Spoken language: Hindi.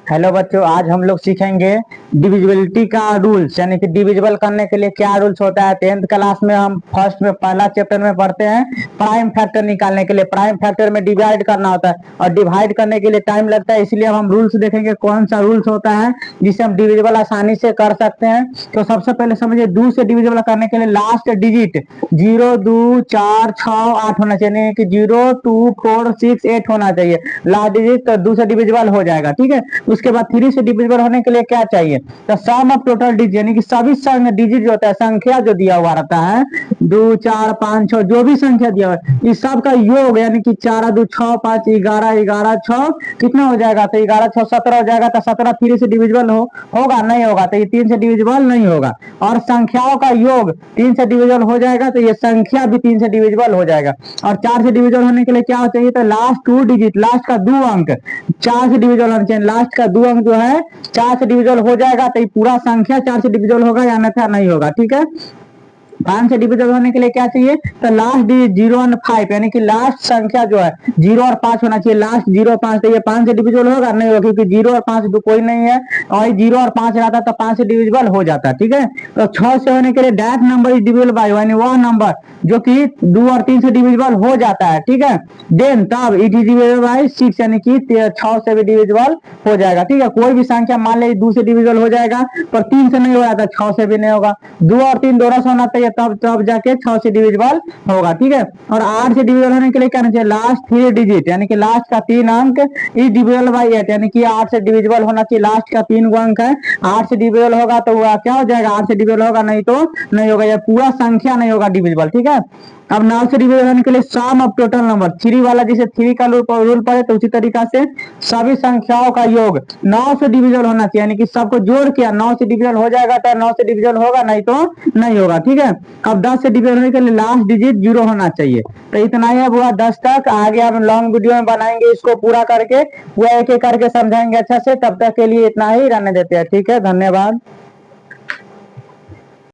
हेलो बच्चों, आज हम लोग सीखेंगे डिविजिबिलिटी का रूल्स, यानी कि डिविजिबल करने के लिए क्या रूल्स होता है। टेंथ क्लास में हम फर्स्ट में पहला चैप्टर में पढ़ते हैं प्राइम फैक्टर निकालने के लिए। प्राइम फैक्टर में डिवाइड करना होता है और डिवाइड करने के लिए टाइम लगता है, इसलिए हम रूल्स देखेंगे कौन सा रूल्स होता है जिससे हम डिविजिबल आसानी से कर सकते हैं। तो सबसे पहले समझिए, 2 से डिविजिबल करने के लिए लास्ट डिजिट 0, 2, 4, 6, 8 होना चाहिए, यानी कि 0, 2, 4, 6, 8 होना चाहिए लास्ट डिजिट। तो 2 से डिविजिबल हो जाएगा, ठीक है। उसके बाद 3 से डिविजिबल होने के लिए क्या चाहिए, तो सम ऑफ टोटल डिजिट, यानी कि सभी डिजिट जो होता है, संख्या जो दिया हुआ रहता है 2, 4, 5, 6, जो भी संख्या दिया हुआ है इस सब का योग, यानी कि 4, 2, 6, 5, 11, 11, 6 कितना हो जाएगा, तो 11, 6, 17 हो जाएगा। तो 17 3 से डिविजिबल होगा नहीं होगा, तो ये 3 से डिविजिबल नहीं होगा। और संख्याओं का योग 3 से डिविजिबल हो जाएगा, तो ये संख्या भी 3 से डिविजिबल हो जाएगा। और 4 से डिविजिबल होने के लिए क्या चाहिए, तो लास्ट 2 डिजिट, लास्ट का 2 अंक 4 से डिविजिबल होना चाहिए। लास्ट का 2 अंक जो है 4 से डिविजिबल हो जाएगा, तो ये पूरा संख्या 4 से डिविजिबल होगा या अन्यथा नहीं होगा, ठीक है। 5 से डिविजिबल होने के लिए क्या चाहिए, तो लास्ट डिजिट 0 और 5, यानी कि लास्ट संख्या जो है 0 और 5 होना चाहिए। लास्ट 0 5, तो ये 5 से डिविजिबल होगा नहीं होगा, क्योंकि 0 और 5 तो कोई नहीं है, और 0 और 5 रहता तो 5 से डिविजिबल हो जाता, ठीक है। तो 6 से होने के लिए direct number is divisible by, यानी वह नंबर जो कि 2 और 3 से डिविजिबल हो जाता है, ठीक है। देन तब इट इज डिविजिबल बाय 6, यानी कि 6 से भी डिविजिबल हो जाएगा, ठीक है। कोई भी संख्या मान लीजिए 2 से डिविजिबल हो जाएगा पर 3 से नहीं हो रहा था, 6 से भी नहीं होगा। 2 और 3 दोनों से होना चाहिए, तब तब जाके 6 से डिविजिबल होगा, ठीक है। और 8 से डिविजिबल होने के लिए क्या चाहिए, लास्ट 3 डिजिट, यानी कि लास्ट का 3 अंक इज डिविजिबल बाय 8, यानी कि 8 से डिविजिबल होना चाहिए। लास्ट का 3 अंक है, 8 से डिविजिबल होगा तो वह क्या हो जाएगा, 8 से डिविजिबल होगा नहीं तो नहीं होगा, यह पूरा संख्या नहीं होगा डिविजिबल, ठीक है। अब 9 से डिविजिबल होने के लिए सम ऑफ टोटल नंबर 3 वाला, जैसे 3 का रूल पड़े तो उसी तरीका से सभी संख्याओं का योग 9 से डिविजिबल होना चाहिए, यानी कि सबको जोड़ के 9 से डिविजिबल हो जाएगा तो 9 से डिविजिबल होगा नहीं तो नहीं होगा, ठीक है। अब 10 से डिविजिबल होने के लिए लास्ट डिजिट 0 होना चाहिए। तो इतना ही अब हुआ 10 तक। आगे हम लॉन्ग वीडियो में बनाएंगे, इसको पूरा करके पूरा एक एक करके समझाएंगे अच्छा से। तब तक के लिए इतना ही रहने देते हैं, ठीक है। धन्यवाद।